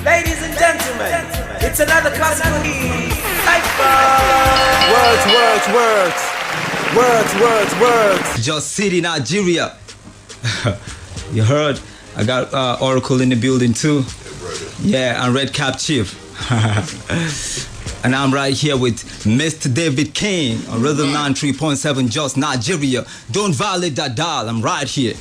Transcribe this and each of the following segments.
Ladies and gentlemen, it's another classical Decipher. Words. Just City, Nigeria. You heard? I got Oracle in the building too. Yeah, and Red Cap Chief. And I'm right here with Mr. David King on Rhythm 93.7 JOS, Nigeria. Don't violate that dial. I'm right here.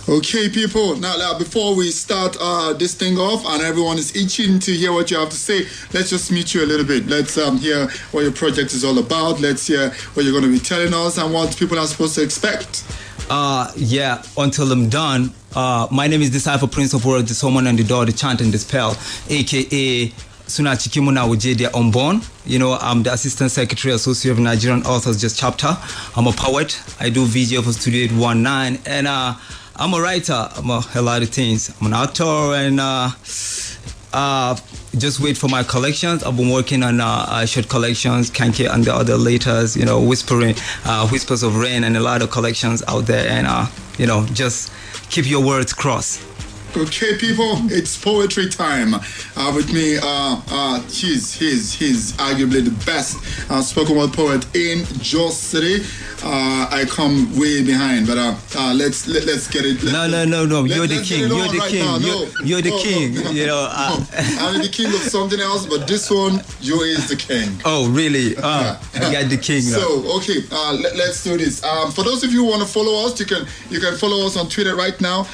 Okay, people. Now, before we start this thing off, and everyone is itching to hear what you have to say, let's just meet you a little bit. Let's hear what your project is all about. Let's hear what you're going to be telling us and what people are supposed to expect. Yeah, until I'm done. My name is Decipher, Prince of Words, the Someone and the Door, the Chant and the Spell, aka Sunachikimuna Wujedia Ombon. You know, I'm the Assistant Secretary Associate of Nigerian Authors Just Chapter. I'm a poet. I do video for Studio 819, and I'm a writer. I'm a lot of things. I'm an actor, and just wait for my collections. I've been working on short collections, Kanke and the other laters, you know, Whispers of Rain, and a lot of collections out there. And, you know, just keep your words crossed. Okay, people, it's poetry time. With me, he's arguably the best spoken word poet in JOS City. I come way behind, but let's get it. No. You're the king. You're the king. You know, I'm the king of something else, but this one, you is the king. Oh, really? I got the king. So, okay, let's do this. For those of you who want to follow us, you can follow us on Twitter right now.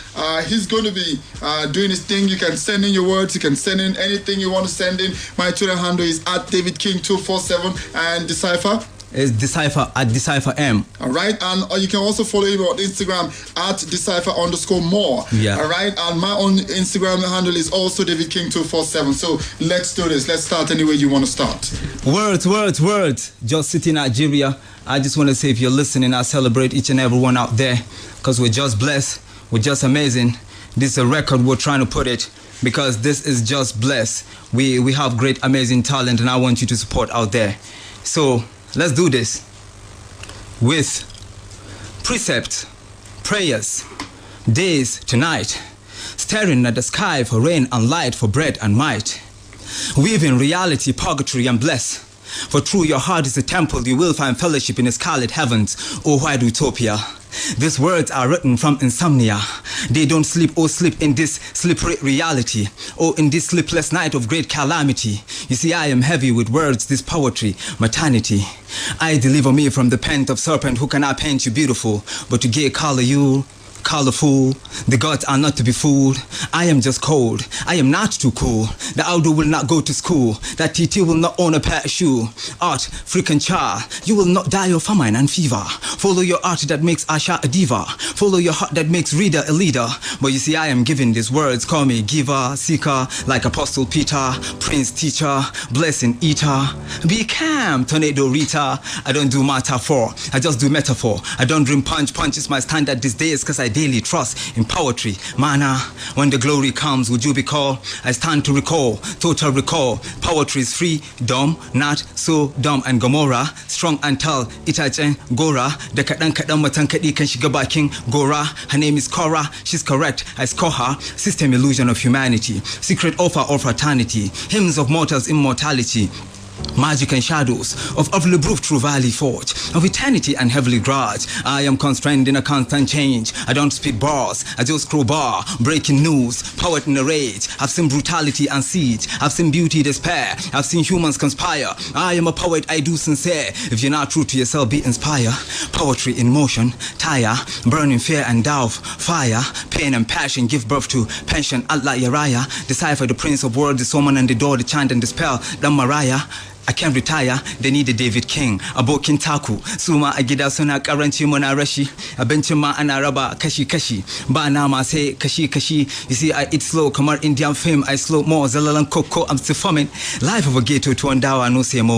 He's going to be doing his thing. You can send in your words. You can send in anything you want to send in. My Twitter handle is @DavidKing247 and Decipher. It's Decipher @DecipherM. All right, and you can also follow him on Instagram @Decipher_more. Yeah. All right, and my own Instagram handle is also DavidKing247. So let's do this. Let's start any way you want to start. Words. JOS City, Nigeria. I just want to say, if you're listening, I celebrate each and every one out there, because we're just blessed. We're just amazing. This is a record we're trying to put it, because this is just blessed. We have great, amazing talent, and I want you to support out there. So let's do this with precepts, prayers, days to night, staring at the sky for rain and light, for bread and might, weaving reality, purgatory and bless. For through your heart is a temple, you will find fellowship in the scarlet heavens, O white utopia. These words are written from insomnia. They don't sleep or sleep in this slippery reality, or in this sleepless night of great calamity. You see, I am heavy with words, this poetry, maternity. I deliver me from the pen of serpent who cannot paint you beautiful, but to gay color you colorful. The gods are not to be fooled. I am just cold. I am not too cool. The Aldo will not go to school. That TT will not own a pair of shoe. Art, freaking char. You will not die of famine and fever. Follow your art that makes Asha a diva. Follow your heart that makes reader a leader. But you see, I am giving these words. Call me giver, seeker, like Apostle Peter, Prince, teacher, blessing, eater. Be calm, tornado Rita. I don't do metaphor. I just do metaphor. I don't dream punch. Punch is my standard these days, because I daily trust in poetry. Mana, when the glory comes, would you be called? I stand to recall, total recall. Poetry is free, dumb, not so dumb. And Gomorrah, strong and tall, Itachen, Gora, the Kadan Matankadi can shiga baking Gora. Her name is Cora, she's correct, I score her. System illusion of humanity, secret offer of fraternity, hymns of mortals' immortality. Magic and shadows of Lebruf True Valley Forge, of eternity and heavenly grudge. I am constrained in a constant change. I don't spit bars, I just crowbar. Breaking news, poet in a rage. I've seen brutality and siege. I've seen beauty despair. I've seen humans conspire. I am a poet, I do sincere. If you're not true to yourself, be inspired. Poetry in motion, tire, burning fear and doubt. Fire, pain and passion give birth to pension. Allah Yaraya, Decipher, the Prince of Words, the Someone and the Door, the Chant and the Spell. Dan Mariah, I can't retire, they need a David King. Abo Kintaku, Suma Agida Suna Karanchi Mona Rashi, Abenchima and Araba Kashi Kashi, Banama say Kashi Kashi. You see, I eat slow, come out Indian fame, I slow more, Zalalan Coco, I'm still forming. Life of a ghetto to Andawa, no same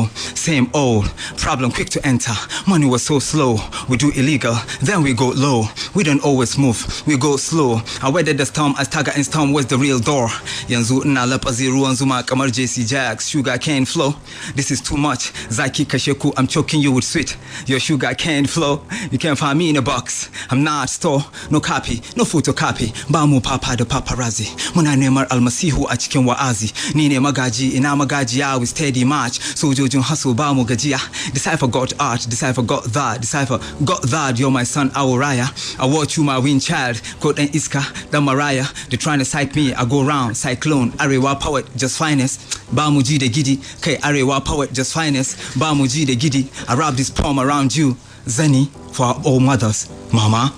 old. Problem quick to enter, money was so slow. We do illegal, then we go low. We don't always move, we go slow. I weathered the storm as Tiger and Storm was the real door. Yanzu Nalapa Zero and Zuma Kamar JC Jags, sugar cane flow. This is too much. Zaki Kasheku, I'm choking you with sweet. Your sugar can't flow. You can't find me in a box. I'm not store. No copy, no photocopy. Bamu papa the paparazzi. Muna nemar almasihu a chicken waazi. Nine magaji, ina magaji ya with steady march. So jojun hustle bamu gajia. Decipher got art, Decipher got that. Decipher got that. You're my son, Auraya. I watch you, my wind child. Quote and Iska, the Mariah. They're trying to psych me. I go round, cyclone, Arewa poet, just finest. Bamuji de giddy, K Arewa poet, just finest. Bamuji de giddy. I wrap this poem around you. Zeni, for our all mothers. Mama.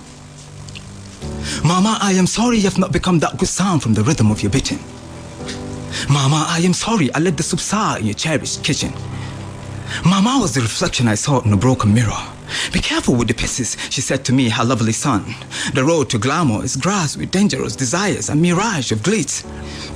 Mama, I am sorry you have not become that good sound from the rhythm of your beating. Mama, I am sorry I let the soup sour in your cherished kitchen. Mama was the reflection I saw in a broken mirror. Be careful with the pieces, she said to me, her lovely son. The road to glamour is grass with dangerous desires, a mirage of glitz.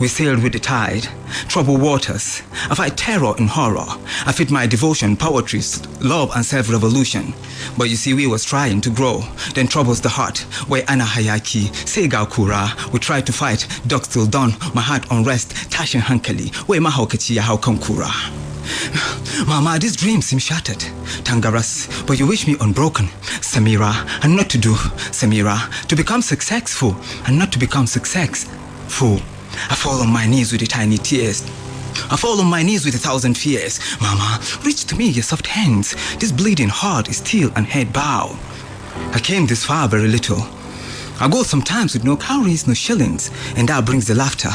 We sailed with the tide, troubled waters. I fight terror and horror. I fit my devotion, poetry, love and self-revolution. But you see, we was trying to grow. Then troubles the heart, where Ana Hayaki, Seiga Kura. We tried to fight, duck still done, my heart unrest, Tashin Hankali, where Mahaukachia how come Kura. Mama, this dream seems shattered, Tangaras, but you wish me unbroken, Samira, and not to do, Samira, to become successful, and not to become successful. I fall on my knees with the tiny tears. I fall on my knees with 1,000 fears. Mama, reach to me your soft hands. This bleeding heart is still and head bow. I came this far very little. I go sometimes with no cowries, no shillings, and that brings the laughter,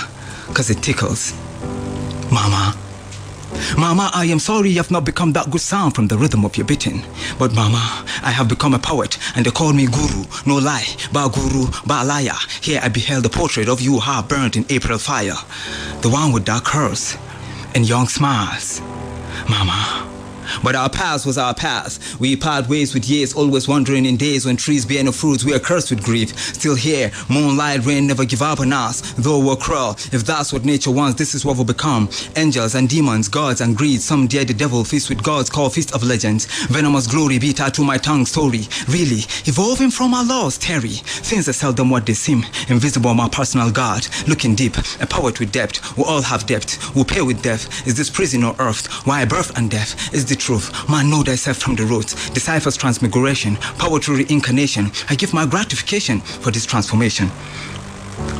'cause it tickles. Mama, Mama, I am sorry you have not become that good sound from the rhythm of your beating. But Mama, I have become a poet, and they call me Guru. No lie, Ba Guru, Ba Liar. Here I beheld the portrait of you half burnt in April fire. The one with dark curls and young smiles. Mama. But our past was our past. We part ways with years, always wandering in days when trees bear no fruits. We are cursed with grief. Still here, moonlight, rain, never give up on us. Though we're cruel, if that's what nature wants, this is what we'll become. Angels and demons, gods and greed. Some dare the devil, feast with gods, call feast of legends. Venomous glory beat out to my tongue story. Really, evolving from our laws, Terry. Things are seldom what they seem. Invisible, my personal God. Looking deep, a poet with depth. We all have depth. We pay with death. Is this prison or earth? Why birth and death? Is the truth. Man, know thyself from the roots. Decipher's transmigration, poetry reincarnation. I give my gratification for this transformation.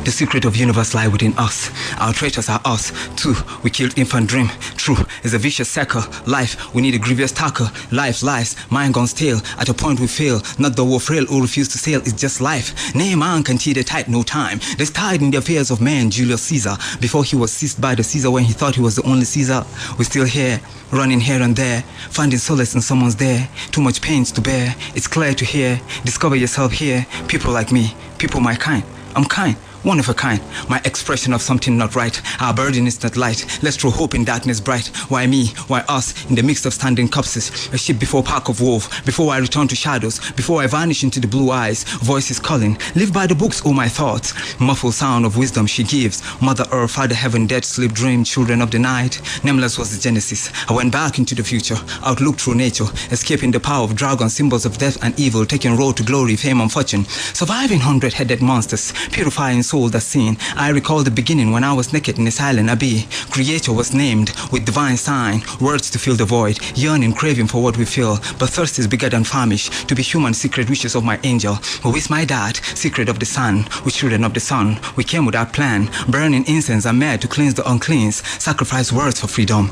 The secret of universe lie within us. Our traitors are us, too. We killed infant dream. True, is a vicious circle. Life, we need a grievous tackle. Life lies, mind gone stale. At a point we fail. Not that we're frail or refuse to sail, it's just life. Nay, man can tear the tide, no time. There's tide in the affairs of man, Julius Caesar. Before he was seized by the Caesar when he thought he was the only Caesar. We're still here, running here and there, finding solace in someone's there. Too much pains to bear, it's clear to hear. Discover yourself here. People like me, people my kind. I'm kind, one of a kind. My expression of something not right. Our burden is not light. Let's throw hope in darkness bright. Why me? Why us? In the midst of standing corpses. A ship before park of wolf. Before I return to shadows. Before I vanish into the blue eyes. Voices calling. Live by the books, oh my thoughts. Muffled sound of wisdom she gives. Mother Earth, Father Heaven, dead sleep, dream, children of the night. Nameless was the genesis. I went back into the future. Outlook through nature. Escaping the power of dragons, symbols of death and evil. Taking road to glory, fame and fortune. Surviving 100-headed monsters. Purifying soul that's seen. I recall the beginning when I was naked in a silent abbey. Creator was named with divine sign. Words to fill the void. Yearning, craving for what we feel. But thirst is bigger than famish. To be human, secret wishes of my angel. Who is my dad? Secret of the sun. We children of the sun. We came with our plan. Burning incense and mad to cleanse the uncleans. Sacrifice words for freedom.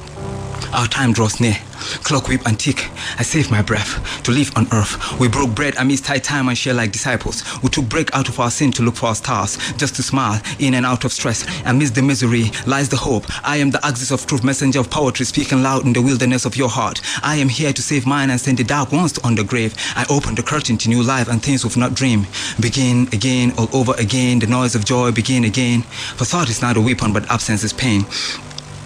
Our time draws near. Clock whip and tick. I save my breath to live on earth. We broke bread amidst tight time and share like disciples. We took break out of our sin to look for our stars. Just to smile in and out of stress. Amidst the misery lies the hope. I am the axis of truth, messenger of poetry, speaking loud in the wilderness of your heart. I am here to save mine and send the dark ones to undergrave. I open the curtain to new life and things we've not dreamed. Begin again, all over again. The noise of joy begin again. For thought is not a weapon, but absence is pain.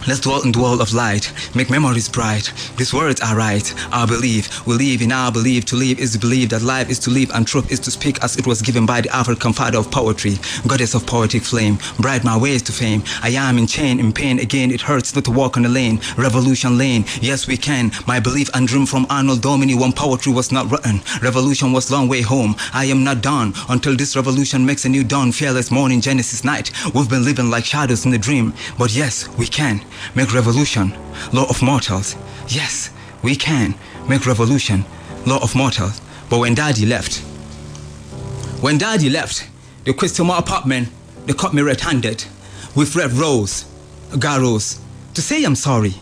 Let's dwell in the world of light, make memories bright. These words are right, our belief. We live in our belief. To live is to believe that life is to live and truth is to speak as it was given by the African father of poetry, goddess of poetic flame. Bright my ways to fame. I am in chain, in pain again. It hurts not to walk on the lane, revolution lane. Yes, we can. My belief and dream from Arnold Domini when poetry was not written. Revolution was long way home. I am not done until this revolution makes a new dawn. Fearless morning, Genesis night. We've been living like shadows in a dream. But yes, we can. make revolution, law of mortals. Yes, we can make revolution, law of mortals. But when Daddy left, they questioned my apartment, they caught me red-handed, with red rose, garros, to say I'm sorry.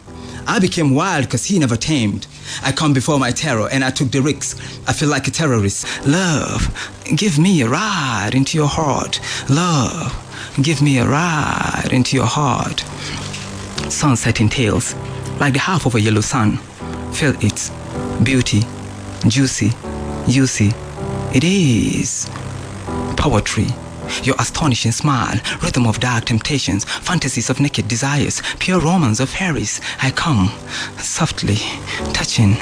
I became wild cause he never tamed. I come before my terror and I took the risks. I feel like a terrorist. Love, give me a ride into your heart. Love, give me a ride into your heart. Sunset in tails, like the half of a yellow sun. Feel its beauty, juicy, it is poetry. Your astonishing smile, rhythm of dark temptations, fantasies of naked desires, pure romance of fairies. I come, softly, touching,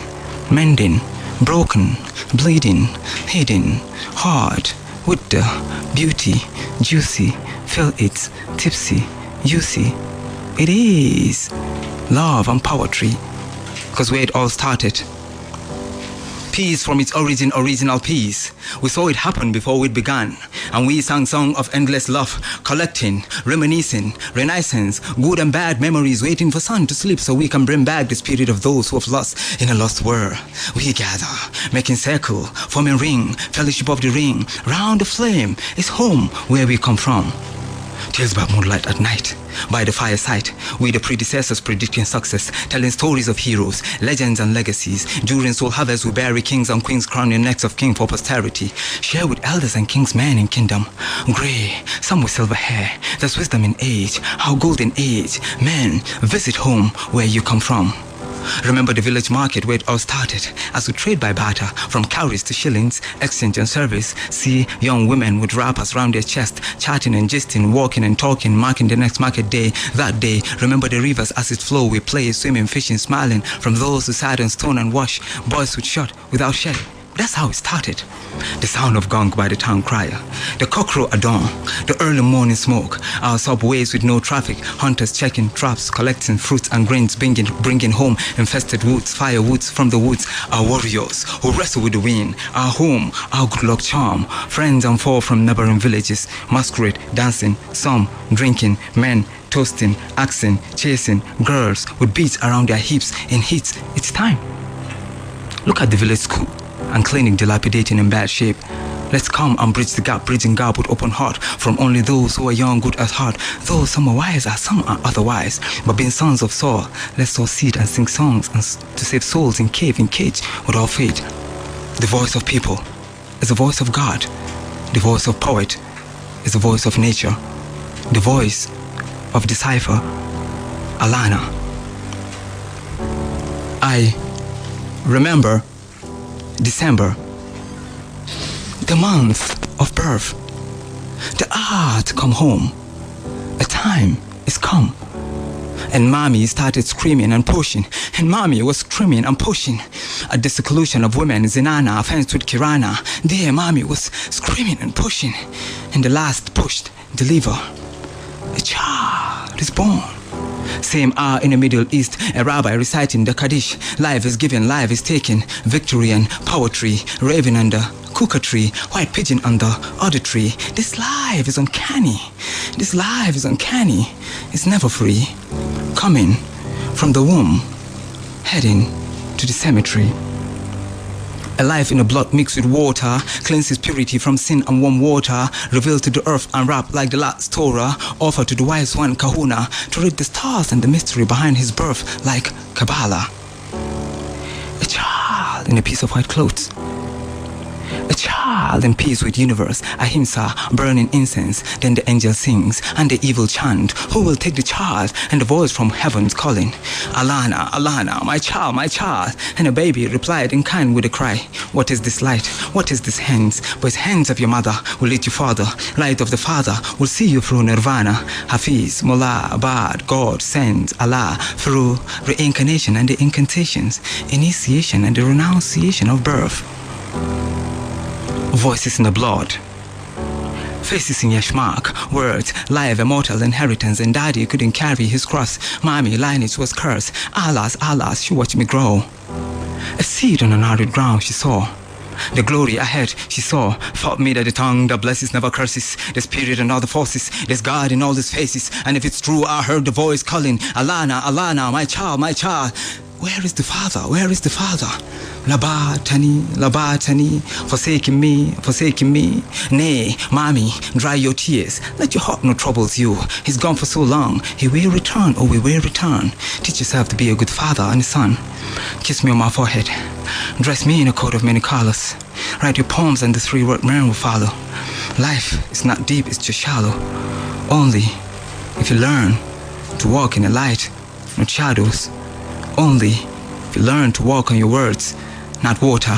mending, broken, bleeding, hidden, hard, with the beauty, juicy, feel it, tipsy, juicy. It is love and poetry, 'cause where it all started. Peace from its origin, original peace. We saw it happen before it began. And we sang song of endless love, collecting, reminiscing, renaissance, good and bad memories, waiting for sun to sleep so we can bring back the spirit of those who have lost in a lost world. We gather, making circle, forming ring, fellowship of the ring, round the flame is home where we come from. Tales by moonlight at night, by the fireside, we the predecessors predicting success, telling stories of heroes, legends and legacies. During soul harvest we bury kings and queens, crowning necks of king for posterity. Share with elders and kings men in kingdom. Grey, some with silver hair, there's wisdom in age, how golden age. Men, visit home where you come from. Remember the village market where it all started, as we trade by barter, from cowries to shillings, exchange and service. See young women with wrappers round their chest, chatting and gisting, walking and talking, marking the next market day. That day, remember the rivers as it flow, we play, swimming, fishing, smiling, from those who sat on stone and wash, boys would shot without shedding. That's how it started. The sound of gong by the town crier, the cockcrow at dawn, the early morning smoke, our subways with no traffic, hunters checking traps, collecting fruits and grains, bringing home infested woods, firewoods from the woods, our warriors who wrestle with the wind, our home, our good luck charm, friends and foe from neighboring villages, masquerade, dancing, some drinking, men toasting, axing, chasing, girls with beads around their hips in heat. It's time. Look at the village school and clinic dilapidating in bad shape. Let's come and bridge the gap, bridging gap with open heart, from only those who are young, good at heart. Though some are wiser, some are otherwise, but being sons of soul, let's sow seed and sing songs and to save souls in cave, in cage, without fate. The voice of people is the voice of God. The voice of poet is the voice of nature. The voice of Decipher, Alana. I remember December, the month of birth, the hour to come home. A time is come. And mommy started screaming and pushing, and mommy was screaming and pushing at the seclusion of women, Zinana, fenced with Kirana. There mommy was screaming and pushing, and the last pushed, deliver. A child is born. Same hour in the Middle East, a rabbi reciting the Kaddish. Life is given, life is taken. Victory and poetry, raven under cookatry, white pigeon under auditory. This life is uncanny. This life is uncanny. It's never free. Coming from the womb, heading to the cemetery. A life in a blood mixed with water, cleanses purity from sin and warm water, revealed to the earth and wrapped like the last Torah, offered to the wise one Kahuna, to read the stars and the mystery behind his birth like Kabbalah. A child in a piece of white clothes. A child in peace with universe, ahimsa, burning incense. Then the angel sings, and the evil chant, who will take the child? And the voice from heaven's calling, Alana, Alana, my child, my child. And the baby replied in kind with a cry, what is this light? What is this hands? But hands of your mother will lead you farther. Light of the Father will see you through nirvana. Hafiz, Mullah, Abad, God sends Allah through reincarnation and the incantations, initiation and the renunciation of birth. Voices in the blood, faces in Yashmak, words, live, immortal inheritance, and daddy couldn't carry his cross. Mommy, lineage was cursed. Alas, alas, she watched me grow. A seed on an arid ground she saw. The glory ahead she saw taught me that the tongue that blesses never curses. The spirit and all the forces, there's God in all these faces. And if it's true, I heard the voice calling, Alana, Alana, my child, my child. Where is the Father? Where is the Father? Labatani, Labatani, forsaking me. Nay, mommy, dry your tears. Let your heart no troubles you. He's gone for so long. He will return, oh, we will return. Teach yourself to be a good father and a son. Kiss me on my forehead. Dress me in a coat of many colors. Write your poems and the 3-word man will follow. Life is not deep, it's just shallow. Only if you learn to walk in the light, not shadows. Only if you learn to walk on your words, not water.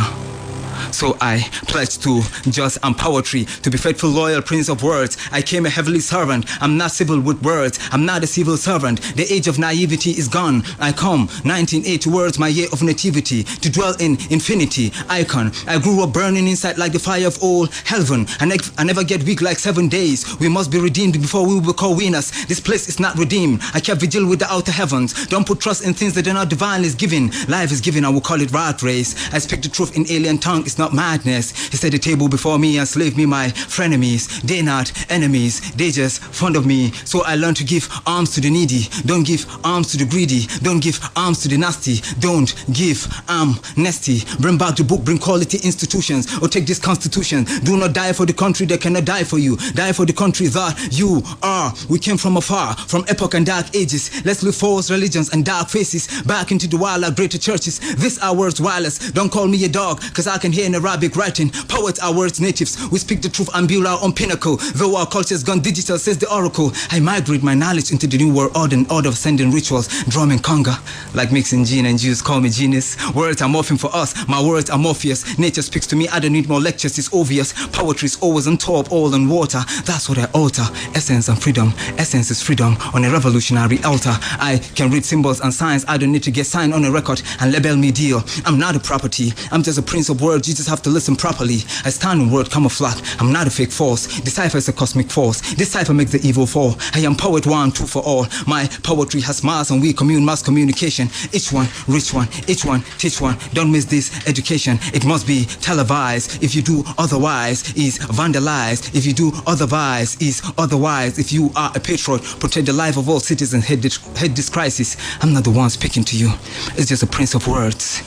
So I pledge to just and poetry, to be faithful, loyal prince of words. I came a heavenly servant. I'm not civil with words. I'm not a civil servant. The age of naivety is gone. I come 1980 words, my year of nativity, to dwell in infinity. Icon. I grew up burning inside like the fire of old heaven. I never get weak like 7 days. We must be redeemed before we will call winners. This place is not redeemed. I kept vigil with the outer heavens. Don't put trust in things that are not divinely given. Life is given, I will call it rat race. I speak the truth in alien tongue. It's not madness. He set the table before me and slave me my frenemies. They not enemies, they just fond of me. So I learned to give arms to the needy. Don't give arms to the greedy. Don't give arms to the nasty. Don't give amnesty. Bring back the book, bring quality institutions, or take this constitution. Do not die for the country that cannot die for you. Die for the country that you are. We came from afar, from epoch and dark ages. Let's look false religions and dark faces back into the wild like greater churches. This our words wireless. Don't call me a dog, cause I can hear in Arabic writing. Poets are words natives. We speak the truth and build our own pinnacle. Though our culture's gone digital, says the oracle. I migrate my knowledge into the new world order and order of sending rituals. Drum and conga, like mixing gin and juice. Call me genius. Words are morphing for us. My words are Morpheus. Nature speaks to me. I don't need more lectures. It's obvious. Poetry is always on top, all in water. That's what I alter. Essence and freedom. Essence is freedom on a revolutionary altar. I can read symbols and signs. I don't need to get signed on a record and label me deal. I'm not a property. I'm just a prince of words. You just have to listen properly. I stand in word camouflage. I'm not a fake force. Decipher is a cosmic force. Decipher makes the evil fall. I am poet one, two for all. My poetry has mass and we commune mass communication. Each one, rich one, each one, teach one. Don't miss this education. It must be televised. If you do otherwise, is vandalized. If you do otherwise, is otherwise. If you are a patriot, protect the life of all citizens. Head this crisis. I'm not the one speaking to you. It's just a prince of words.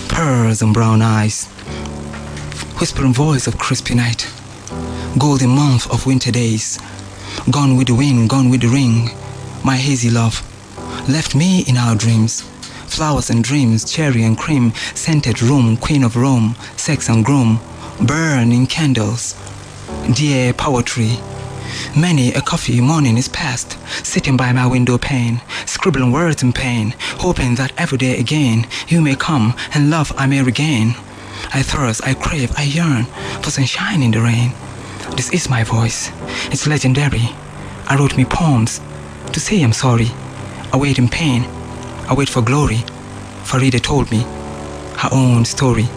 Pearls and brown eyes. Whispering voice of crispy night. Golden month of winter days. Gone with the wind, gone with the ring. My hazy love left me in our dreams. Flowers and dreams, cherry and cream. Scented room, queen of Rome. Sex and groom, burning candles. Dear poetry, many a coffee morning is past, sitting by my window pane, scribbling words in pain, hoping that every day again you may come and love I may regain. I thirst, I crave, I yearn for sunshine in the rain. This is my voice, it's legendary. I wrote me poems to say I'm sorry. I wait in pain, I wait for glory. Farida told me her own story.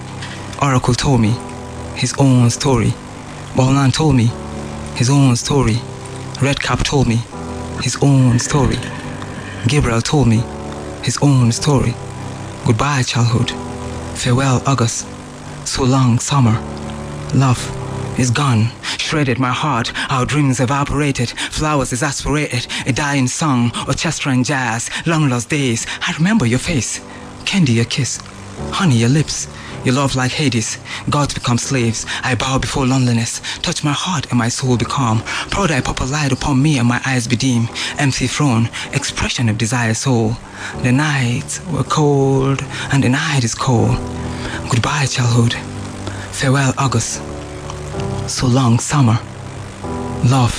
Oracle told me his own story. Baulan told me his own story. Redcap told me his own story. Gabriel told me his own story. Goodbye childhood, farewell August, so long summer. Love is gone, shredded my heart. Our dreams evaporated, flowers exasperated. A dying song, orchestra and jazz. Long lost days, I remember your face. Candy your kiss, honey your lips. Your love like Hades, gods become slaves. I bow before loneliness, touch my heart and my soul be calm. Proud I pop a light upon me and my eyes bedeem. Empty throne, expression of desire soul. The nights were cold and the night is cold. Goodbye childhood, farewell August, so long summer. Love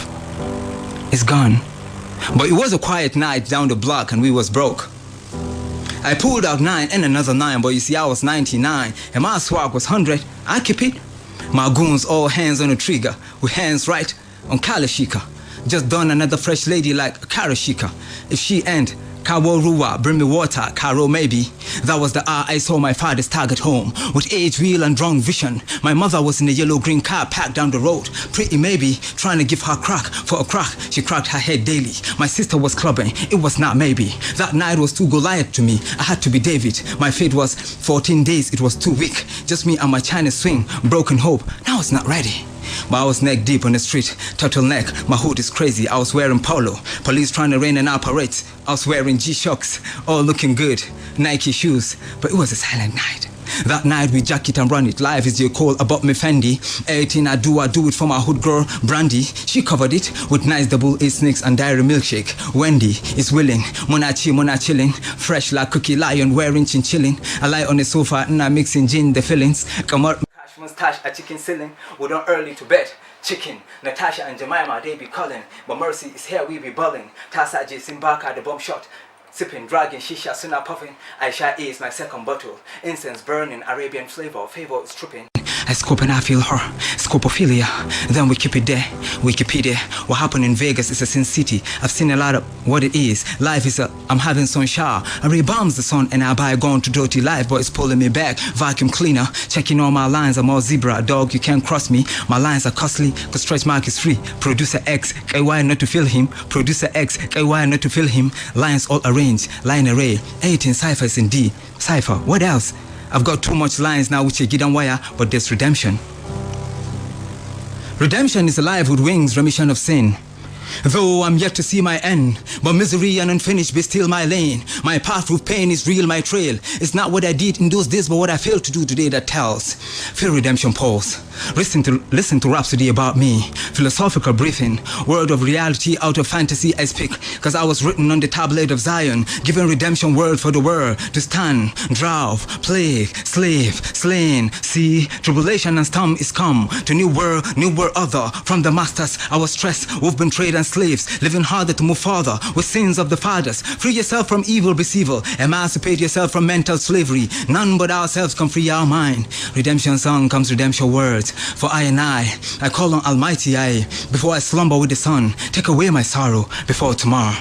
is gone. But it was a quiet night down the block and we was broke. I pulled out 9 and another 9, but you see I was 99 and my swag was 100. I keep it. My goons all hands on the trigger with hands right on Kalashika. Just done another fresh lady like a Karashika. If she end Kawo Ruwa, bring me water, Karo maybe. That was the hour I saw my father's target home. With age, real and wrong vision. My mother was in a yellow-green car packed down the road. Pretty maybe, trying to give her crack. For a crack, she cracked her head daily. My sister was clubbing, it was not maybe. That night was too Goliath to me. I had to be David. My fate was 14 days, it was too weak. Just me and my China swing, broken hope. Now it's not ready. But I was neck deep on the street, turtleneck, my hood is crazy, I was wearing polo. Police trying to rain and operate, I was wearing G-Shocks, all looking good, Nike shoes, but it was a silent night. That night we jack it and run it, life is your call about me Fendi. Everything I do it for my hood girl, Brandy. She covered it with nice double A snakes and dairy milkshake. Wendy is willing, mona chilling, fresh like cookie lion wearing chinchilling. I lie on the sofa and I'm mixing gin the fillings. Come out. Mustache a chicken ceiling, we don't early to bed. Chicken, Natasha and Jemima, they be calling. But Mercy is here, we be balling. Tasa J. Simbaka, the bomb shot. Sipping, dragging, shisha, sooner puffing. Aisha is my second bottle. Incense burning, Arabian flavor is tripping. I scope and I feel her, scopophilia. Then we keep it there, Wikipedia. What happened in Vegas is a sin city. I've seen a lot of what it is. Life is I'm having some shower. I rebounds the sun and I buy a gun to dirty life, but it's pulling me back. Vacuum cleaner, checking all my lines. I'm all zebra, dog, you can't cross me. My lines are costly, cause stretch mark is free. Producer X, KY not to feel him. Producer X, KY not to feel him. Lines all arranged, line array. 18 ciphers in D. Cipher, what else? I've got too much lines now which are given wire, but there's redemption. Redemption is alive with wings, remission of sin. Though I'm yet to see my end, but misery and unfinished be still my lane. My path through pain is real, my trail. It's not what I did in those days, but what I failed to do today that tells. Feel redemption pulse. Listen to rhapsody about me. Philosophical briefing. Word of reality out of fantasy I speak. Cause I was written on the tablet of Zion. Given redemption word for the world. To stand, drought, plague, slave, slain. See, tribulation and storm is come. To new world other. From the masters, I was stressed. We've been traded and slaves. Living harder to move farther. With sins of the fathers. Free yourself from evil, be civil. Emancipate yourself from mental slavery. None but ourselves can free our mind. Redemption song comes redemption words. For I call on Almighty I, before I slumber with the sun, take away my sorrow before tomorrow.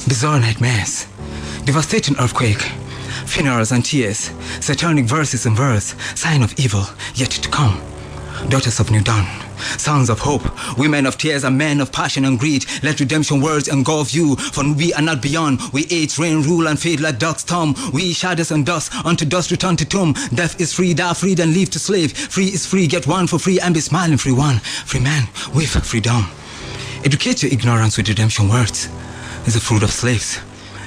Bizarre nightmares, devastating earthquake, funerals and tears, satanic verses and verse, sign of evil yet to come. Daughters of New Dawn, sons of hope, women of tears and men of passion and greed. Let redemption words engulf you, for we are not beyond. We age, reign, rule and fade like dark storm. We shadows and dust, unto dust return to tomb. Death is free, die free, then leave to slave. Free is free, get one for free and be smiling. Free one, free man with freedom. Educate your ignorance with redemption words. Is the fruit of slaves.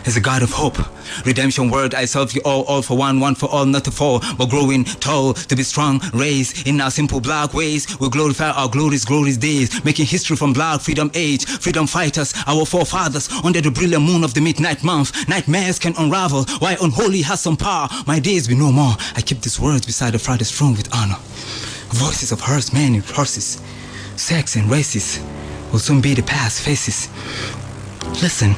Is a God of hope. Redemption word, I serve you all for one for all, not to fall, but growing tall, to be strong, raised in our simple black ways. We glorify our glorious days, making history from black freedom age. Freedom fighters, our forefathers, under the brilliant moon of the midnight month. Nightmares can unravel, why unholy has some power. My days be no more. I keep these words beside the Father's throne with honor. Voices of hearts, men and horses, sex and races will soon be the past faces. Listen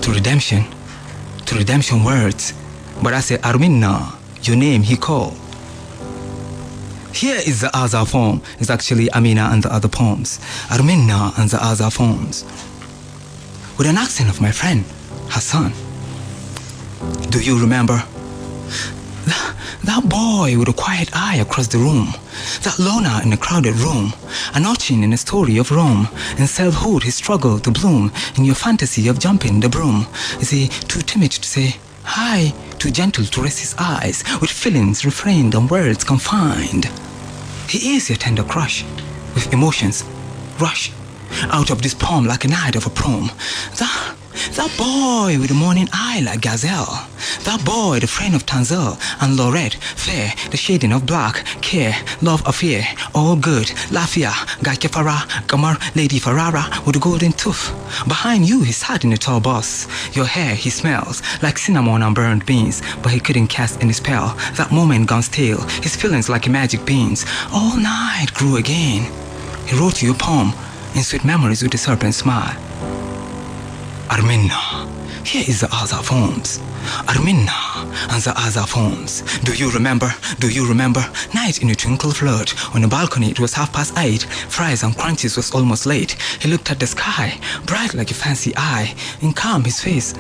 to redemption words. But I say, Arminna, your name he called. Here is the other form. It's actually Amina and the other poems. Arminna and the other forms. With an accent of my friend, Hassan. Do you remember? That boy with a quiet eye across the room. That loner in a crowded room. An urchin in a story of Rome. In selfhood he struggled to bloom. In your fantasy of jumping the broom. Is he too timid to say hi? Too gentle to raise his eyes. With feelings refrained and words confined. He is your tender crush. With emotions rush out of this poem like a night of a prom. That boy with the morning eye like gazelle. That boy, the friend of Tanzel and Lorette, fair, the shading of black, care, love affair, all good, Lafia, Gaike Farah, Gamar, Lady Ferrara with a golden tooth. Behind you he sat in a tall boss. Your hair he smells like cinnamon and burned beans, but he couldn't cast any spell. That moment gone stale, his feelings like magic beans. All night grew again. He wrote you a poem in sweet memories with a serpent smile. Arminna, here is the other forms. Arminna and the other forms. Do you remember? Night in a twinkle flood. On the balcony it was 8:30. Fries and crunches was almost late. He looked at the sky, bright like a fancy eye. In calm his face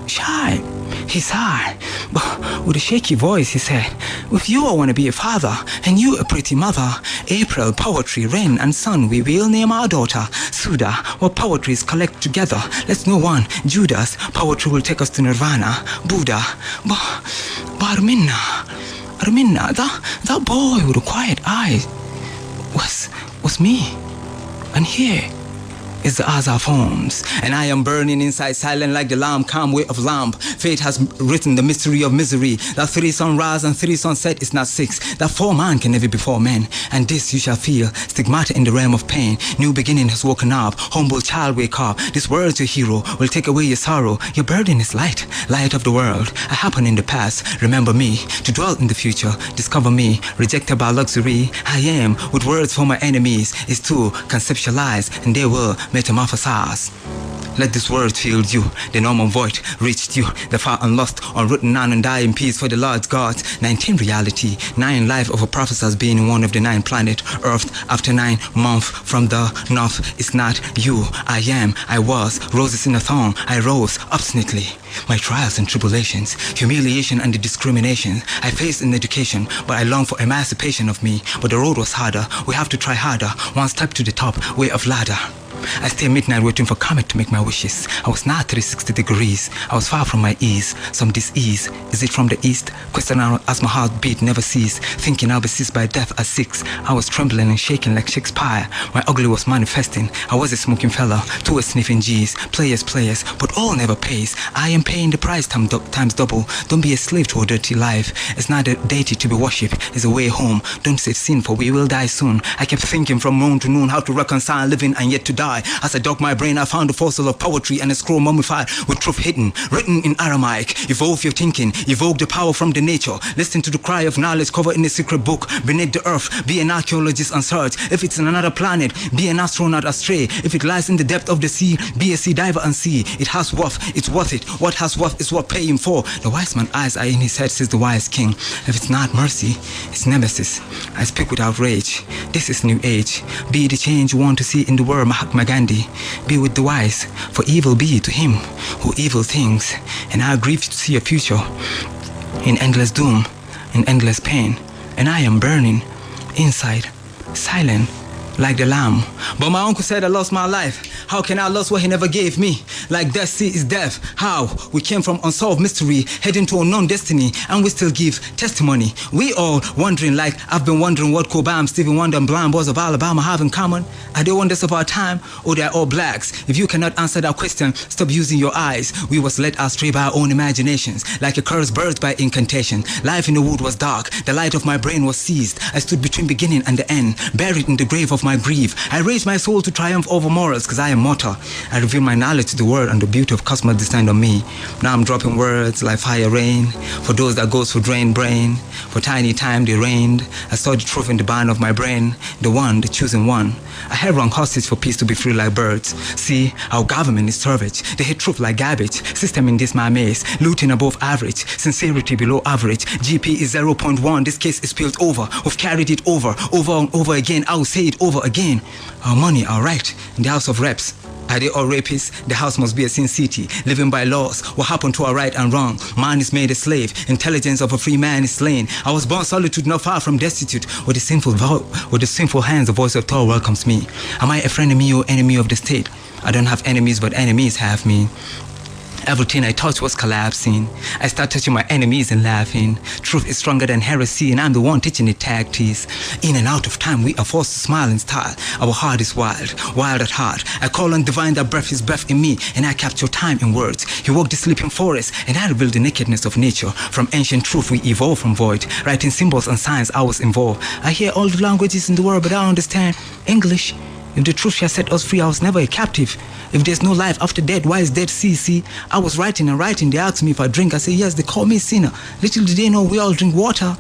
shy. He sighed, but with a shaky voice he said, with you I want to be a father, and you a pretty mother. April, poetry, rain and sun, we will name our daughter Suda. What poetries collect together, let's know one, Judas. Poetry will take us to Nirvana, Buddha. But Arminna, that boy with the quiet eyes was me. And here is the Azar forms, and I am burning inside, silent like the lamb, calm way of lamb. Fate has written the mystery of misery, that 3 sunrise and 3 sunset is not 6, that 4 man can never be 4 men, and this you shall feel, stigmata in the realm of pain. New beginning has woken up, humble child wake up, this world's your hero, will take away your sorrow, your burden is light, light of the world. I happen in the past, remember me, to dwell in the future, discover me, rejected by luxury. I am, with words for my enemies, is to conceptualize, and they will metamorphosize. Let this word fill you, the normal void reached you, the far and lost, unwritten and undying peace for the Lord's God. 19 reality, 9 life of a prophet as being one of the 9 planet Earth. After 9 months from the north, it's not you, I am, I was, roses in a thorn, I rose obstinately. My trials and tribulations, humiliation and the discrimination I faced in education, but I longed for emancipation of me, but the road was harder, we have to try harder, one step to the top, way of ladder. I stay midnight waiting for comet to make my wishes. I was not 360 degrees. I was far from my ease, some dis-ease. Is it from the east? Question as my heartbeat never ceased. Thinking I'll be seized by death at 6. I was trembling and shaking like Shakespeare. My ugly was manifesting. I was a smoking fella, 2 sniffing G's. Players, but all never pays. I am paying the price times double. Don't be a slave to a dirty life. It's not a deity to be worshipped. It's a way home. Don't say sin, for we will die soon. I kept thinking from noon to noon how to reconcile living and yet to die. As I dug my brain, I found a fossil of poetry and a scroll mummified with truth hidden, written in Aramaic. Evolve your thinking, evoke the power from the nature. Listen to the cry of knowledge covered in a secret book. Beneath the earth, be an archaeologist on search. If it's in another planet, be an astronaut astray. If it lies in the depth of the sea, be a sea diver and see. It has worth, it's worth it. What has worth is worth paying for. The wise man's eyes are in his head, says the wise king. If it's not mercy, it's nemesis. I speak without rage. This is new age. Be the change you want to see in the world, Mahatma Gandhi. Be with the wise, for evil be to him who evil thinks. And I grieve to see a future in endless doom, in endless pain. And I am burning inside, silent like the lamb. But my uncle said I lost my life. How can I lose what he never gave me? Like death sea is death. How? We came from unsolved mystery, heading to unknown destiny, and we still give testimony. We all wondering, like I've been wondering, what Cobam, Stevie Wonder and Blind Boys of Alabama have in common. Are they wonders of our time, or they're all blacks? If you cannot answer that question, stop using your eyes. We was led astray by our own imaginations, like a cursed bird by incantation. Life in the wood was dark, the light of my brain was seized. I stood between beginning and the end, buried in the grave of my grief. I raised my soul to triumph over morals, cause I am mortal. I reveal my knowledge to the world and the beauty of cosmos descend on me. Now I'm dropping words like fire rain, for those that goes for drained brain. For tiny time they reigned. I saw the truth in the band of my brain, the one, the chosen one. I held wrong hostage for peace to be free like birds. See, our government is savage. They hate truth like garbage. System in this my maze, looting above average, sincerity below average. GP is 0.1, this case is spilled over. We've carried it over and over again. I'll say it over again. Our money, our right, in the House of Reps. Are they all rapists? The house must be a sin city, living by laws. What happened to our right and wrong? Man is made a slave. Intelligence of a free man is slain. I was born solitude, not far from destitute. With the sinful hands, the voice of Thor welcomes me. Am I a frenemy or enemy of the state? I don't have enemies, but enemies have me. Everything I touched was collapsing. I start touching my enemies and laughing. Truth is stronger than heresy, and I'm the one teaching it tactics. In and out of time, we are forced to smile and style. Our heart is wild, wild at heart. I call on divine that breath is breath in me, and I capture time in words. He walked the sleeping forest, and I revealed the nakedness of nature. From ancient truth, we evolved from void. Writing symbols and signs, I was involved. I hear all the languages in the world, but I don't understand English. If the truth shall set us free, I was never a captive. If there's no life after death, why is dead sea? See, I was writing and writing. They asked me if I drink. I say yes. They call me sinner. Little did they know we all drink water.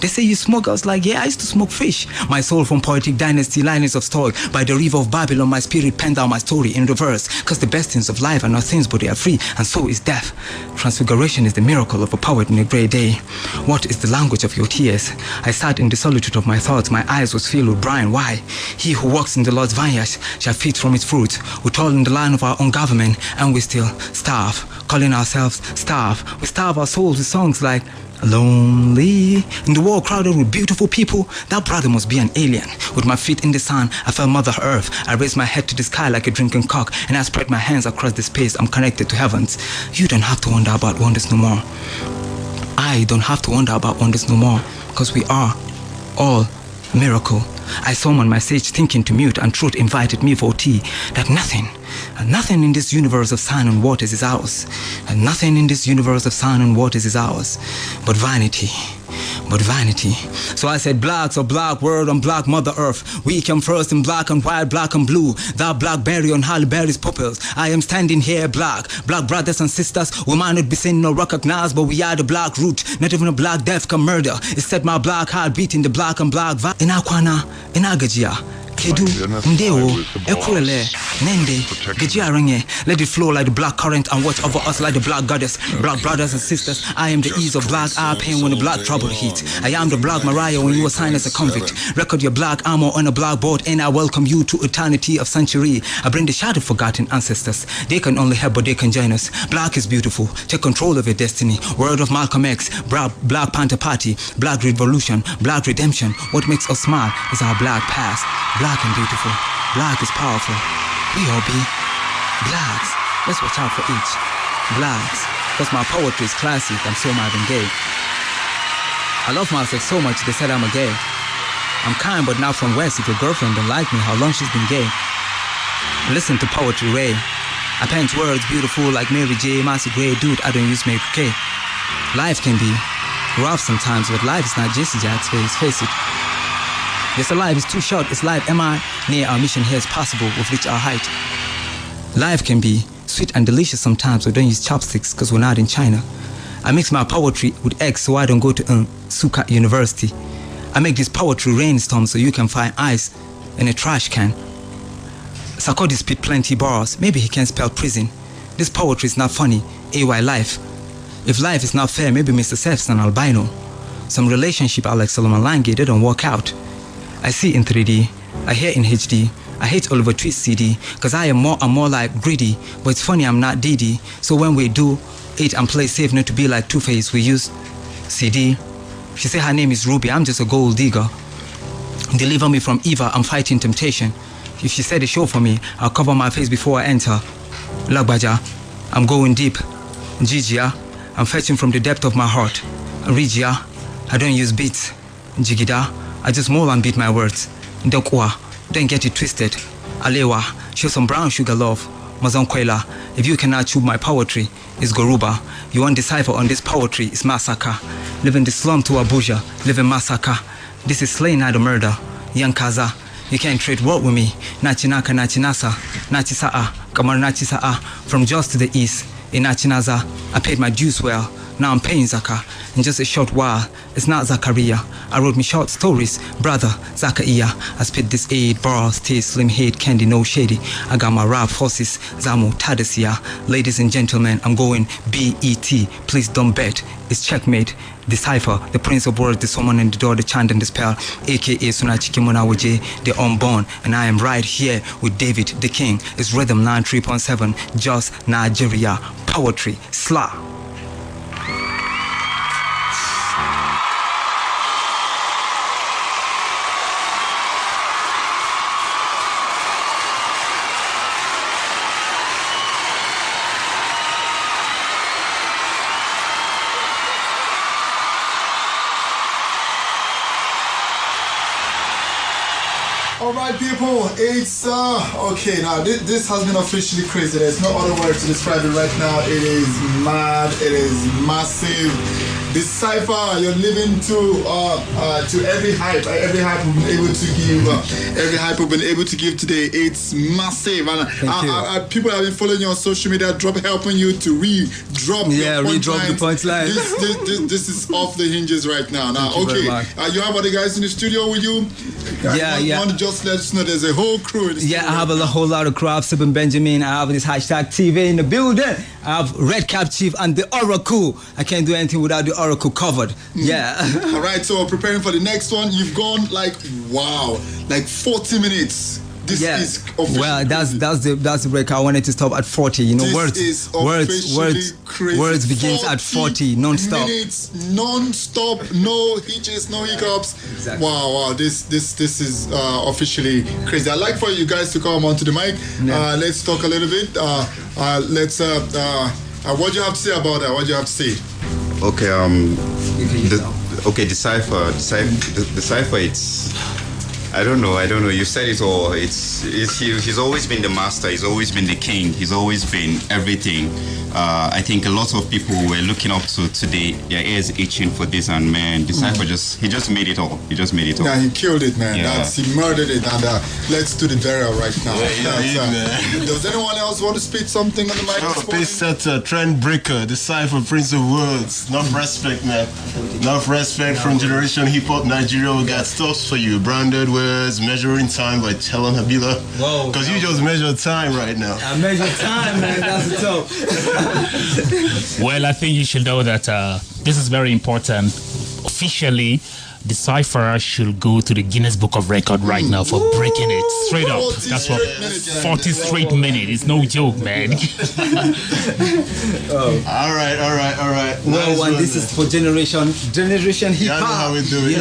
They say you smoke. I was like, yeah, I used to smoke fish. My soul from poetic dynasty, linings of story. By the river of Babylon, my spirit penned down my story in reverse. Cause the best things of life are not things, but they are free, and so is death. Transfiguration is the miracle of a poet in a grey day. What is the language of your tears? I sat in the solitude of my thoughts. My eyes was filled with brine. Why? He who walks in the Lord's vineyard shall feed from its fruit. We toil in the land of our own government, and we still starve. calling ourselves starve. We starve our souls with songs like lonely. In the world crowded with beautiful people, that brother must be an alien. With my feet in the sun, I felt Mother Earth. I raised my head to the sky like a drinking cock, and I spread my hands across the space. I'm connected to heavens. You don't have to wonder about wonders no more. I don't have to wonder about wonders no more, because we are all a miracle. I summoned my sage thinking to mute, and truth invited me for tea. That nothing in this universe of sun and waters is ours. And nothing in this universe of sun and waters is ours. But vanity. So I said, blacks or black world on black Mother Earth. We came first in black and white, black and blue. Thou blackberry on Halle Berry's pupils. I am standing here black. Black brothers and sisters, we might not be seen or recognized, but we are the black root. Not even a black death can murder. It set my black heart beating the black and black vibe. Inakwana, inagajia. Kedu, Ndeo, Ekwele, Nende, Gejiarange. Let it flow like the black current and watch over us like the black goddess. Black brothers and sisters, I am the ease of black eye pain when the black trouble hit. I am the black Mariah when you assign as a convict. Record your black armor on a blackboard and I welcome you to eternity of century. I bring the shadow forgotten ancestors. They can only help but they can join us. Black is beautiful. Take control of your destiny. Word of Malcolm X, Black Panther Party, Black Revolution, Black Redemption. What makes us smile is our black past. Black and beautiful. Black is powerful. We all be blacks. Let's watch out for each. Blacks. Because my poetry is classic and so am I been gay. I love myself so much they said I'm a gay. I'm kind but not from West. If your girlfriend don't like me, how long she's been gay? Listen to poetry Ray. I paint words beautiful like Mary J. Massey Gray. Dude, I don't use Mary K. Life can be rough sometimes, but life is not Jesse Jack's face it. Yes, life is too short, it's life. Am I near our mission here is possible, we've reached our height. Life can be sweet and delicious sometimes, we don't use chopsticks because we're not in China. I mix my poetry with eggs so I don't go to Suka University. I make this poetry rainstorm so you can find ice in a trash can. Sarkodie spit plenty bars, maybe he can spell prison. This poetry is not funny, AY life. If life is not fair, maybe Mr. Seth's an albino. Some relationship are like Solomon Lange, they don't work out. I see in 3D, I hear in HD, I hate Oliver Twist CD, cause I am more and more like greedy, but it's funny I'm not DD, so when we do it and play safe not to be like Two-Face, we use CD. She say her name is Ruby, I'm just a gold digger. Deliver me from Eva, I'm fighting temptation. If she said a show for me, I'll cover my face before I enter. Lagbaja, I'm going deep. Gigia, I'm fetching from the depth of my heart. Rigia, I don't use beats. Jigida, I just mold and beat my words. Ndokwa, don't get it twisted. Alewa, show some brown sugar love. Mazankwela, if you cannot chew my poetry, it's Goruba. You want Decipher on this poetry, it's massacre. Live in the slum to Abuja, live in massacre. This is slaying, not a murder. Yankaza, you can't trade word with me. Nachinaka, Nachinasa, Nachisaa, Kamar Nachisaa. From JOS to the east, in Nachinaza, I paid my dues well. Now I'm paying Zaka. In just a short while, it's not Zachariah. I wrote me short stories, brother Zachariah. I spit this 8 bars, taste slim head, candy, no shady. I got my rap horses, Zamu, Tadisia. Ladies and gentlemen, I'm going BET. Please don't bet, it's checkmate. Decipher, the prince of words, the summon and the door, the chant and the spell, aka Sunachi Kimonawaje, the unborn. And I am right here with David, the king. It's Rhythm 93.7, JOS Nigeria, poetry, sla. Alright people, it's okay now this has been officially crazy. There's no other word to describe it right now. It is mad, it is massive. Decipher, you're living to every hype we've been able to give, every hype we've been able to give today. It's massive, and people have been following you on social media, helping you to redrop the punchline. This is off the hinges right now. Now, okay, you have other guys in the studio with you. You want to just let us know there's a whole crew in the studio. I have a whole lot of crew. I have Sibin Benjamin. I have this hashtag TV in the building. I have Red Cap Chief and the Oracle. I can't do anything without the Oracle covered. Yeah. All right, so preparing for the next one. You've gone like 40 minutes This is officially well, that's the break. I wanted to stop at 40. You know, this words begins at 40 non-stop. Minutes non-stop, no hitches, no hiccups. Exactly. Wow, this is officially crazy. I'd like for you guys to come onto the mic. Yeah. Let's talk a little bit. What do you have to say about that? What do you have to say? Okay, Decipher. It's, I don't know. You said it all. He's always been the master. He's always been the king. He's always been everything. I think a lot of people were looking up to today. Their ears itching for this, and man, Decipher just made it all. He just made it all. Yeah, he killed it, man. Yeah. He murdered it, and let's do the burial right now. Man. Does anyone else want to speak something on the mic? Pace setter, trend breaker, Decipher, Prince of Words. Enough respect, man. Enough respect from Generation Hip Hop Nigeria. We got stuff for you. Branded words, measuring time by Telon Habila. Whoa. Because you just measure time right now. I measure time, man. That's the top. Well, I think you should know that this is very important. Officially, Decipher should go to the Guinness Book of Record right now for breaking it straight up. That's what 40 straight minutes. It's no joke, man. All right. Well, and this is for generation hip hop. know how we do it.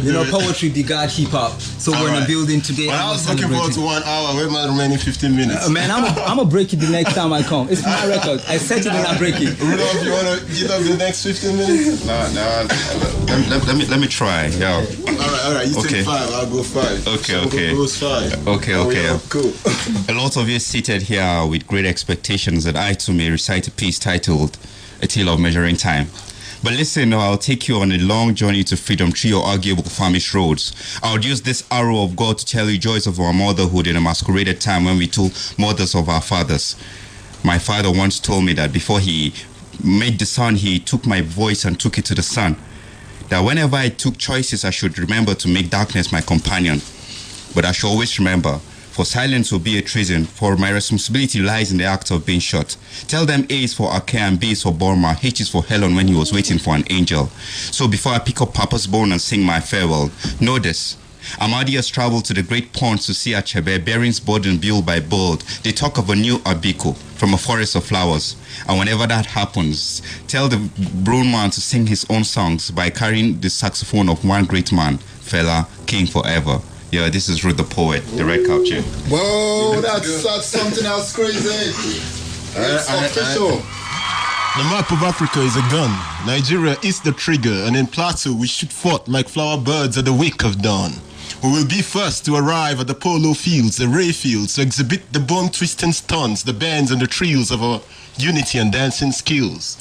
You know, poetry begat hip hop. So we're in a building today. Well, I was looking forward to 1 hour. Where my remaining 15 minutes? Man, I'm gonna break it the next time I come. It's my record. I set it and I break it. Rudolph, you wanna get up the next 15 minutes? No. Let me try. Yeah. All right. You Okay. take 5. I'll go 5. Okay. Goes 5. Okay. Cool. A lot of you seated here with great expectations that I too may recite a piece titled A Tale of Measuring Time. But listen, I'll take you on a long journey to freedom through your arguable famished roads. I'll use this arrow of God to tell you joys of our motherhood in a masqueraded time when we told mothers of our fathers. My father once told me that before he made the sun, he took my voice and took it to the sun. That whenever I took choices, I should remember to make darkness my companion. But I should always remember, for silence will be a treason, for my responsibility lies in the act of being shot. Tell them A is for Ake and B is for Burma, H is for Helen when he was waiting for an angel. So before I pick up Papa's bone and sing my farewell, know this. Amadi has traveled to the great ponds to see Achebe, bearings burden built by bold. They talk of a new Abiko from a forest of flowers. And whenever that happens, tell the brown man to sing his own songs by carrying the saxophone of one great man, Fela, King Forever. Yeah, this is Ruth the Poet, the red capture. Whoa, that's something else crazy. It's official. The map of Africa is a gun. Nigeria is the trigger, and in Plateau we shoot forth like flower birds at the wake of dawn. We will be first to arrive at the polo fields, the ray fields, to exhibit the bone-twisting stunts, the bends and the trills of our unity and dancing skills.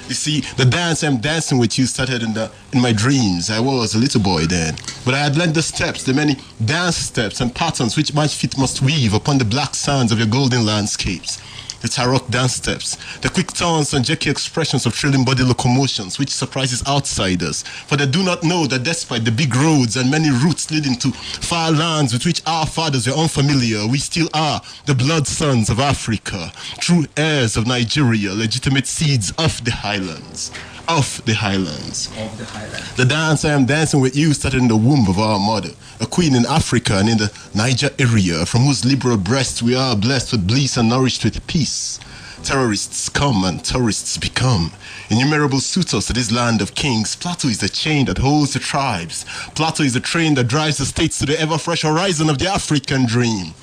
You see, the dance I'm dancing with you started in my dreams. I was a little boy then. But I had learned the steps, the many dance steps and patterns which my feet must weave upon the black sands of your golden landscapes. The tarot dance steps, the quick turns and jerky expressions of thrilling body locomotions which surprises outsiders. For they do not know that despite the big roads and many routes leading to far lands with which our fathers were unfamiliar, we still are the blood sons of Africa, true heirs of Nigeria, legitimate seeds of the highlands. The dance I am dancing with you started in the womb of our mother, a queen in Africa and in the Niger area, from whose liberal breast we are blessed with bliss and nourished with peace. Terrorists come and tourists become. Innumerable suitors to this land of kings. Plateau is the chain that holds the tribes. Plateau is the train that drives the states to the ever-fresh horizon of the African dream.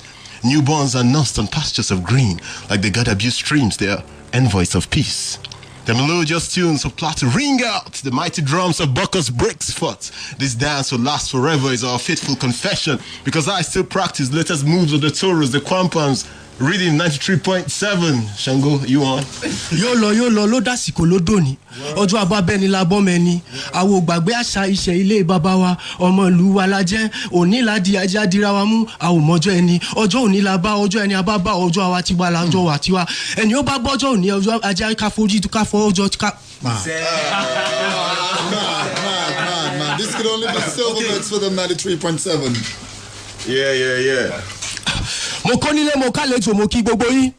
Newborns are nursed on pastures of green. Like the God-abused streams, they are envoys of peace. The melodious tunes of Plateau ring out. The mighty drums of Bacchus breaks forth. This dance will last forever is our faithful confession, because I still practice latest moves of the Taurus, the Quampans, reading 93.7. Shango, you on? Yolo ló dásìkò ló dòní. Ọjọ́ abábẹ́ni la bọ́mẹ́ni. Àwo gbàgbé àṣà iṣẹ́ ilé bàbá wa. Ọmọ ìlú wa la jẹ́. Òní la di ajá dira wa mú. A ò mọjọ́ ẹni. Ọjọ́ òní la bá ọjọ́ ẹni abá bá ọjọ́ àwa tiwa la ọjọ́ wa tiwa. Ẹni ó bá gbọ́jọ́ òní ọjọ́ ajá ká fojú ká fọ ọjọ́ ká. Man. This could only be Silverbirds for them 93.7. Yeah. Mo kọ́ nílé mo kálejò mo kí gbogbo yín.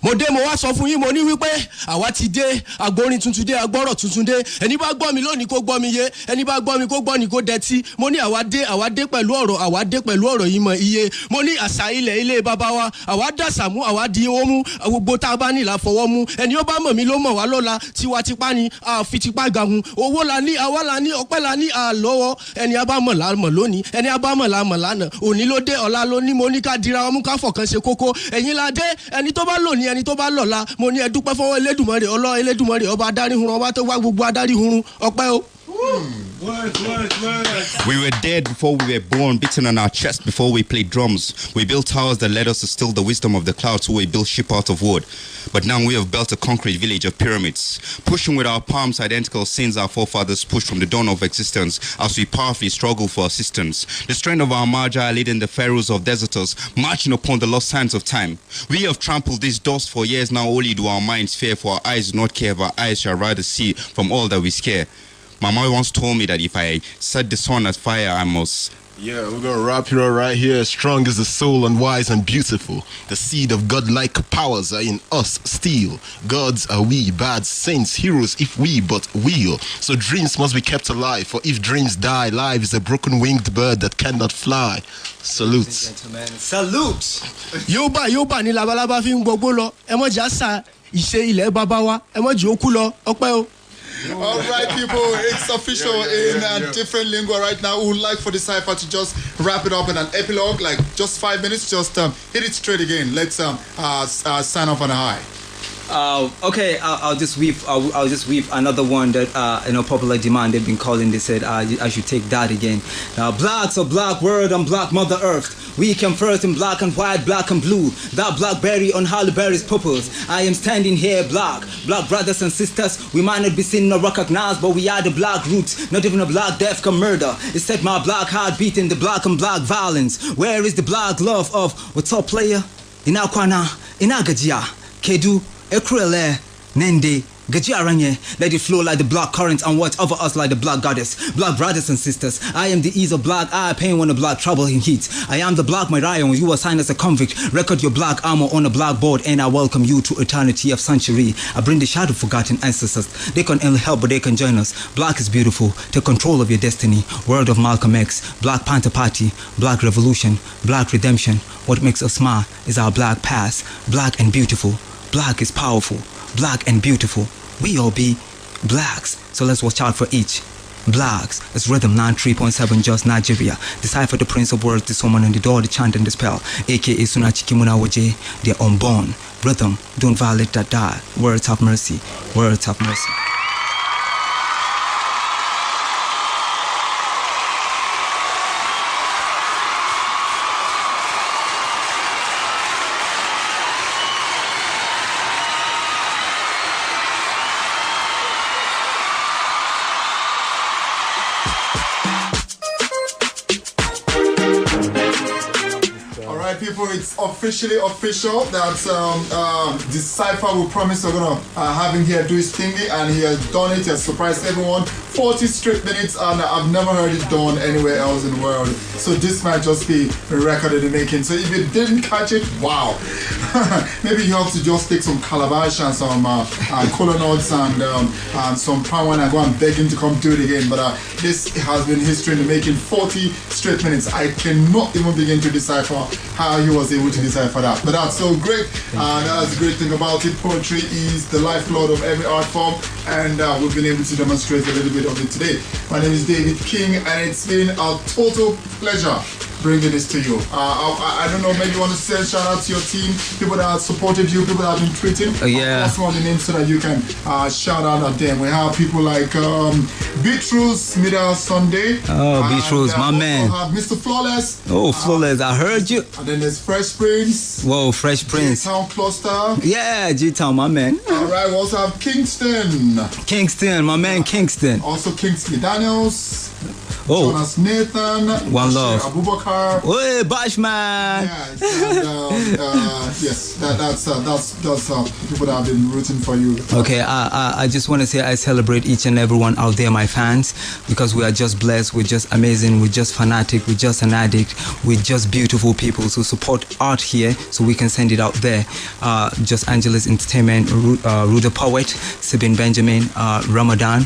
mo dé mo wá sọ fún yín mo ní wípé àwa ti dé agbórin tuntun dé agbọ́rọ̀ tuntun dé ẹni bá gbọ́ mi lónìí kó gbọ́ mi yé ẹni bá gbọ́ mi kó gbọ́ ni kó dẹtí mo ní àwa dé pẹ̀lú ọ̀rọ̀ yìí mọ iye mo ní àṣà ilé bàbá wa àwa dàṣà mú àwa di owó mú gbogbo tá a bá ní là fọwọ́ mú ẹni ó bá mọ̀ mí ló mọ̀ wá lọ́la tiwa tipa ni àfi tipa gàhun owó la ní àwa la ní ọpẹ́ la ní àlọ́wọ́ ẹni a bá mọ̀ la mọ̀ lónìí ẹni a bá mọ̀ la mọ̀ lánàá òní ló dé ọ̀la ló ní mo ní ká dira wọn mú ká fọ̀kan ṣe kókó ẹ̀yin la dé ẹni tó bá lò ní ẹni tó bá lọ́la mo ní ẹ dúpẹ́ fọwọ́ Elédùmarè ọba adarí hurun ọba tó wá gbogbo adarí hurun ọpẹ́ o. We were dead before we were born, beaten on our chest before we played drums. We built towers that led us to steal the wisdom of the clouds, so we built ship out of wood. But now we have built a concrete village of pyramids, pushing with our palms identical sins our forefathers pushed from the dawn of existence as we powerfully struggle for assistance. The strength of our Magi leading the pharaohs of deserters, marching upon the lost sands of time. We have trampled this dust for years now, only do our minds fear, for our eyes do not care, but our eyes shall rather see from all that we scare. My mother once told me that if I set the sun at fire, I must... Yeah, we're gonna wrap it up right here. Strong is the soul and wise and beautiful. The seed of godlike powers are in us still. Gods are we, bad saints, heroes if we but will. So dreams must be kept alive, for if dreams die, life is a broken winged bird that cannot fly. Salute. Salute. Yóò ní labalábá fi ń gbogbo lọ. Ẹ mọ̀ jà sa ìṣe ilẹ̀ bàbá wa. Ẹ mọ̀ jì ó kú lọ. Ọpẹ́ o. All right, people, it's official in a different lingua right now. We would like for Decipher to just wrap it up in an epilogue, like just 5 minutes. Just hit it straight again. Let's sign off on a high. Okay, I'll just weave another one that popular demand. They've been calling. They said I should take that again. Blacks of black world and black Mother Earth. We came first in black and white, black and blue. That blackberry on Halle Berry's purples. I am standing here black brothers and sisters. We might not be seen or recognized, but we are the black roots. Not even a black death can murder. It set my black heart beating the black and black violence. Where is the black love of what's up, player? Inakwana, Inagajia, Kedu, Ekrele, Nende, Gajiaranye, let it flow like the black current and watch over us like the black goddess. Black brothers and sisters, I am the ease of black, I pain when the black trouble in heat. I am the black Mariah when you were signed as a convict. Record your black armor on a blackboard and I welcome you to eternity of century. I bring the shadow of forgotten ancestors. They can only help but they can join us. Black is beautiful, take control of your destiny. Word of Malcolm X, Black Panther Party, Black Revolution, Black Redemption. What makes us smile is our black past. Black and beautiful, black is powerful. Black and beautiful, we all be blacks, so let's watch out for each. Blacks, it's Rhythm 93.7 JOS Nigeria. Decipher the Prince of Words, this woman on the door, the chant and the spell, aka Sunachiki Munawaje, they're unborn. Rhythm, don't violate that die. Words have mercy, words have mercy. People, it's officially official that Decipher, we promise we're gonna have him here do his thingy, and he has done it. He has surprised everyone. 40 straight minutes, and I've never heard it done anywhere else in the world. So this might just be a record in the making. So if you didn't catch it, wow. Maybe you have to just take some calabash and some cola nuts and some palm wine and go and beg him to come do it again. But this has been history in the making. 40 straight minutes. I cannot even begin to decipher how he was able to decipher that. But that's so great. That's the great thing about it. Poetry is the lifeblood of every art form, and we've been able to demonstrate a little bit of it today. My name is David King, and it's been a total pleasure bringing this to you. I don't know, maybe you want to send shout out to your team, people that have supported you, people that have been tweeting. Yeah. Some of the names so that you can shout out at them. We have people like Beatrice Middle Sunday. Oh, Beatrice, my man. We have Mr. Flawless. Oh, Flawless, I heard you. And then there's Fresh Prince. Whoa, Fresh Prince. G-Town Cluster. Yeah, G-Town, my man. Alright, we also have Kingston. Kingston, my man Kingston. Also Kingsley Daniels. Oh. Jonas Nathan, One Bashir love. Abubakar. Hey, Bashman. Yes, and, yes, that's people that have been rooting for you. Okay, I just want to say I celebrate each and everyone out there, my fans, because we are just blessed, we're just amazing, we're just fanatic, we're just an addict, we're just beautiful people. So support art here so we can send it out there. Just Angeles Entertainment, Ruda Poet, Sabine Benjamin, Ramadan,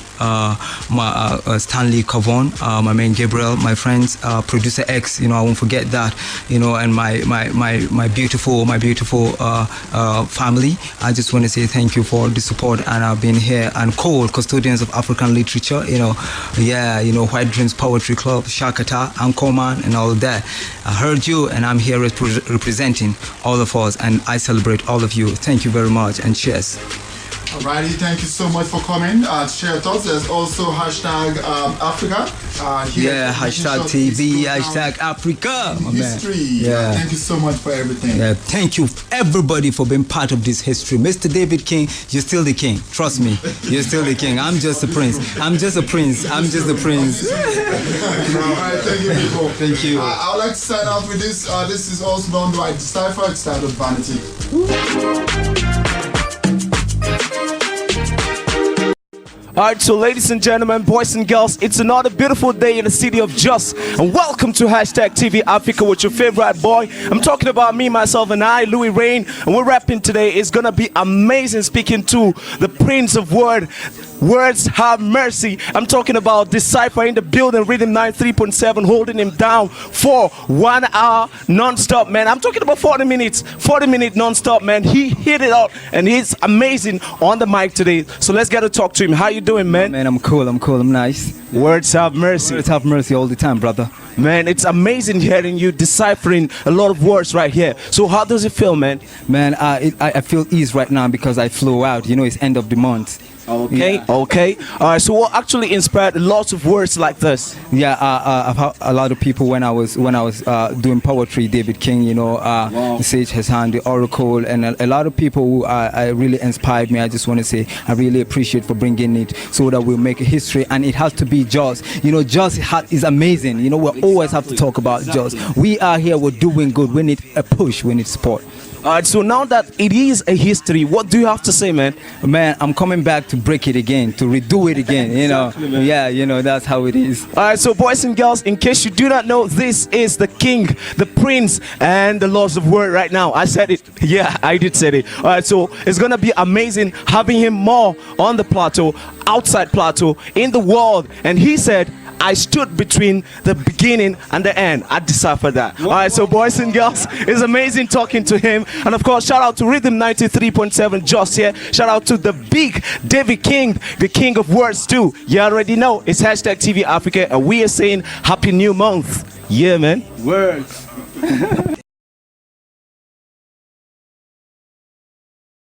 Stanley Kavon, my man Gabriel, my friends, producer X, I won't forget that, and my beautiful family. I just want to say thank you for the support, and I've been here, and Cole, Custodians of African Literature, White Dreams Poetry Club, Shakata, Anchorman, and all that. I heard you, and I'm here representing all of us, and I celebrate all of you. Thank you very much, and cheers. Alrighty, thank you so much for coming to share thoughts. There's also hashtag Africa. Hashtag TV, hashtag Africa. History. Yeah. Thank you so much for everything. Yeah, thank you everybody for being part of this history. Mr. David King, you're still the king. Trust me, you're still the king. I'm just a prince. I'm just a prince. I'm just a prince. Alright, thank you, people. Thank you. I would like to sign off with this. This is also done by Decipher. It's titled Vanity. Alright, so ladies and gentlemen, boys and girls, it's another beautiful day in the city of JOS, and welcome to hashtag TV Africa with your favorite boy. I'm talking about me, myself, and I, Louis Rain, and we're rapping today. It's gonna be amazing speaking to the Prince of Words have mercy. I'm talking about Decipher in the building, Rhythm 93.7, holding him down for 1 hour non-stop, man. I'm talking about 40 minutes, 40-minute non-stop, man. He hit it out, and he's amazing on the mic today. So let's get to talk to him. How you doing, man? Man, I'm cool, I'm nice. Words have mercy. Words have mercy all the time, brother. Man, it's amazing hearing you deciphering a lot of words right here. So how does it feel, man? Man, I feel ease right now because I flew out. It's end of the month. Okay, Yeah. okay. All right. So what actually inspired lots of words like this? Yeah, I've had a lot of people when I was doing poetry. David King, Sage Hassan, the Oracle, and a lot of people who I really inspired me. I just want to say I really appreciate for bringing it so that we'll make history, and it has to be JOS. JOS is amazing. We always have to talk about JOS. We are here. We're doing good. We need a push. We need support. All right. So now that it is a history, what do you have to say, man? Man, I'm coming back to break it again, to redo it again. Exactly, man. Yeah, that's how it is. All right, so boys and girls, in case you do not know, this is the king, the prince, and the laws of word right now. I said it. Yeah, I did say it. All right, so it's going to be amazing having him more on the plateau, outside plateau, in the world. And he said, I stood between the beginning and the end. I deciphered that. All right, so boys and girls, it's amazing talking to him. And of course, shout out to Rhythm 93.7 JOS here. Shout out to the big David King, the king of words too. You already know it's hashtag TV Africa, and we are saying Happy New Month. Yeah, man. Words.